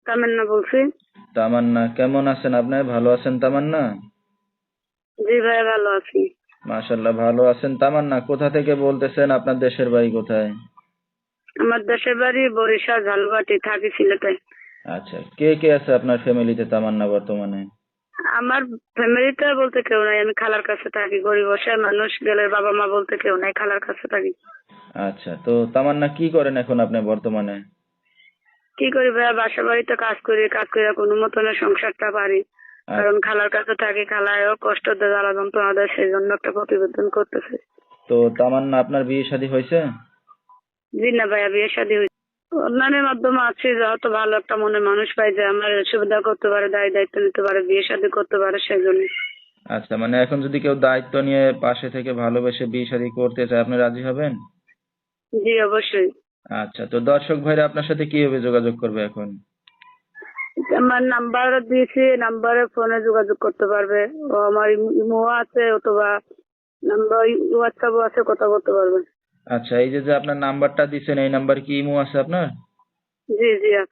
তামান্না বলছি। তামান্না, কেমন আছেন আপনি? ভালো আছেন তামান্না? জি ভাইয়া, ভালো আছি। মাশাল্লাহ, ভালো আছেন তামান্না। কোথা থেকে বলতেছেন? আপনার দেশের বাড়ি কোথায়? আমার দেশের বাড়ি বরিশাল, ঝালবাটি, থাকি সিলেটে। আচ্ছা, কে কে আছে আপনার ফ্যামিলিতে তামান্না বর্তমানে? আমার ফ্যামিলিতে বলতে কেউ নাই, আমি খালার কাছে থাকি। গরিব অসহায় মানুষ, গেলে বাবা মা বলতে কেউ নাই, খালার কাছে থাকি। আচ্ছা, তো তামান্না কি করেন এখন আপনি বর্তমানে? কি করি ভাইয়া, বাসা বাড়িতে কাজ করি, কাজ করে কোনো মতনে সংসারটা পারি। কারণ আচ্ছা, খালার কাছে থাকি, খালায়ও কষ্ট দেয়, জ্বালা যন্ত্রণা দেয়, সেই জন্য একটা প্রতিবেদন করতেছে। তো তামান্না আপনার বিয়ে শাদী হয়েছে? জি না ভাইয়া, বিয়ে শাদী হয়েছে। অনলাইনের মাধ্যমে আছে, যত ভালো একটা মনে মানুষ পাই যে আমার সুবিধা করতে পারে, দায় দায়িত্ব নিতে পারে, বিয়ে শাদী করতে পারে, সেই জন্য। আচ্ছা, মানে এখন যদি কেউ দায়িত্ব নিয়ে পাশে থেকে ভালোবেসে বিয়ে শাদী করতে চায়, আপনি রাজি হবেন? জি অবশ্যই। আচ্ছা, তো দর্শক ভাইরা আপনার সাথে কিভাবে যোগাযোগ করবে এখন? আমার নাম্বার দিয়েছি, নাম্বারে ফোনে যোগাযোগ করতে পারবে। ও আমার ইমো আছে, অথবা নাম্বার হোয়াটসঅ্যাপও আছে, কথা বলতে পারবে। আচ্ছা, এই যে যে আপনার নাম্বারটা দিচ্ছেন, এই নাম্বার কি ইমো আছে আপনার? জি জি।